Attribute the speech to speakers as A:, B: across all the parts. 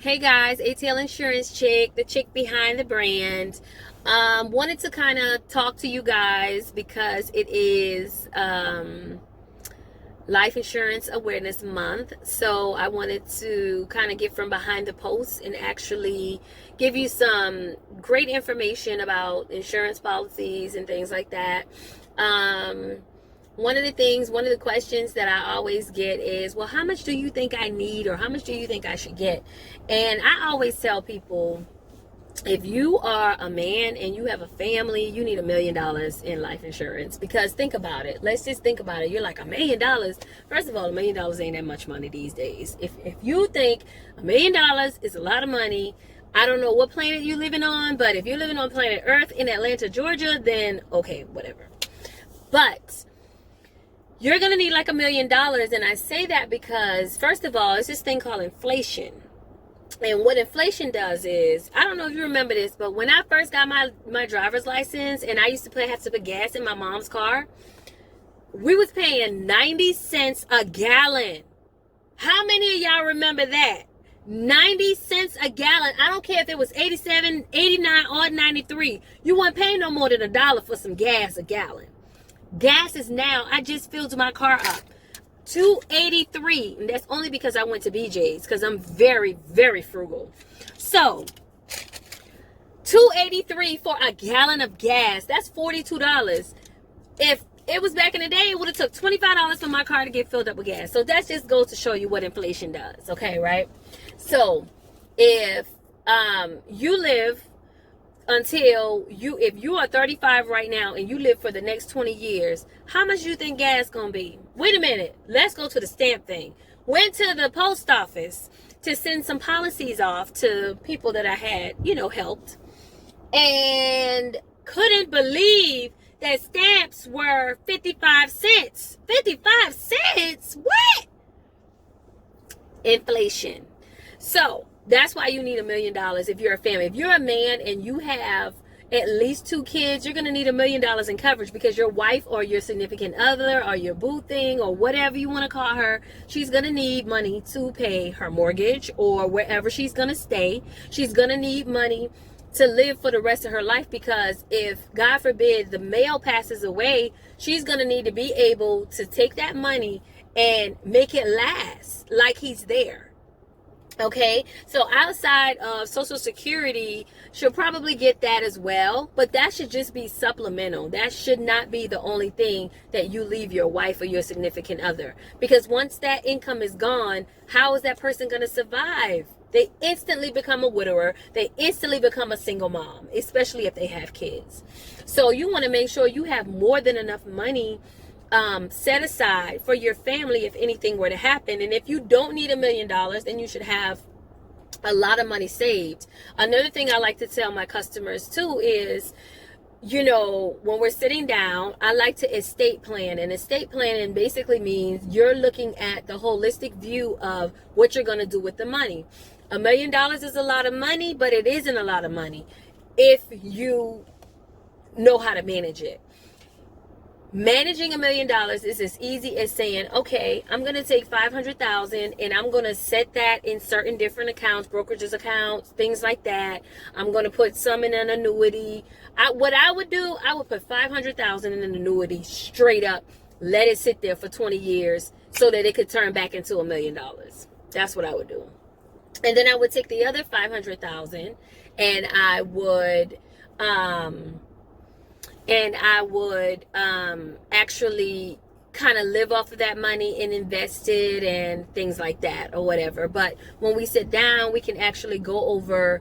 A: Hey guys, ATL Insurance Chick, the chick behind the brand. Wanted to kind of talk to you guys because it is Life Insurance Awareness Month. So I wanted to kind of get from behind the post and actually give you some great information about insurance policies and things like that. One of the questions that I always get is, well, how much do you think I need, or how much do you think I should get? And I always tell people, if you are a man and you have a family, you need $1 million in life insurance. Because think about it. Let's just think about it. You're like, $1 million? First of all, $1 million ain't that much money these days. If you think $1 million is a lot of money, I don't know what planet you're living on, but if you're living on planet Earth in Atlanta, Georgia, then okay, whatever. But you're going to need like $1 million. And I say that because, first of all, it's this thing called inflation. And what inflation does is, I don't know if you remember this, but when I first got my driver's license and I used to have to put gas in my mom's car, we was paying 90 cents a gallon. How many of y'all remember that? 90 cents a gallon. I don't care if it was 87, 89, or 93. You weren't paying no more than $1 for some gas a gallon. Gas is now, I just filled my car up, $2.83, and that's only because I went to BJ's, because I'm very, very frugal. So $2.83 for a gallon of gas, that's $42. If it was back in the day, it would have took $25 for my car to get filled up with gas. So that just goes to show you what inflation does. Okay, right? So if you live if you are 35 right now and you live for the next 20 years, how much do you think gas gonna be? Wait a minute, let's go to the stamp thing. Went to the post office to send some policies off to people that I had, helped, and couldn't believe that stamps were 55 cents. 55 cents? What? Inflation. So that's why you need $1 million if you're a family. If you're a man and you have at least 2 kids, you're going to need $1 million in coverage, because your wife or your significant other or your boo thing or whatever you want to call her, she's going to need money to pay her mortgage or wherever she's going to stay. She's going to need money to live for the rest of her life, because if, God forbid, the male passes away, she's going to need to be able to take that money and make it last like he's there. Okay, so outside of Social Security, she'll probably get that as well, but that should just be supplemental. That should not be the only thing that you leave your wife or your significant other, because once that income is gone, how is that person going to survive? They instantly become a widower. They instantly become a single mom, especially if they have kids. So you want to make sure you have more than enough money set aside for your family if anything were to happen. And if you don't need $1 million, then you should have a lot of money saved. Another thing I like to tell my customers too is, when we're sitting down, I like to estate plan. And estate planning basically means you're looking at the holistic view of what you're going to do with the money. $1 million is a lot of money, but it isn't a lot of money if you know how to manage it. Managing $1 million is as easy as saying, okay, I'm going to take $500,000 and I'm going to set that in certain different accounts, brokerages accounts, things like that. I'm going to put some in an annuity. What I would do, I would put $500,000 in an annuity straight up, let it sit there for 20 years so that it could turn back into $1 million. That's what I would do. And then I would take the other $500,000 and I would actually kind of live off of that money and invest it and things like that or whatever. But when we sit down, we can actually go over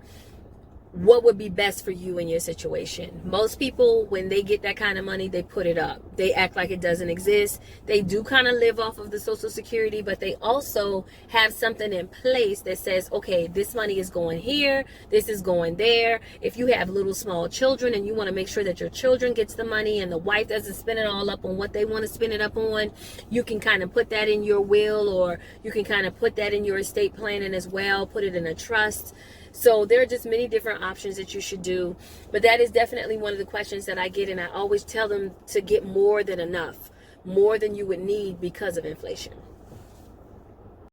A: what would be best for you in your situation. Most people, when they get that kind of money, they put it up. They act like it doesn't exist. They do kind of live off of the Social Security, but they also have something in place that says, okay, this money is going here, this is going there. If you have little small children and you want to make sure that your children gets the money and the wife doesn't spend it all up on what they want to spend it up on, you can kind of put that in your will, or you can kind of put that in your estate planning as well, put it in a trust. So there are just many different options that you should do. But that is definitely one of the questions that I get. And I always tell them to get more than enough, more than you would need because of inflation.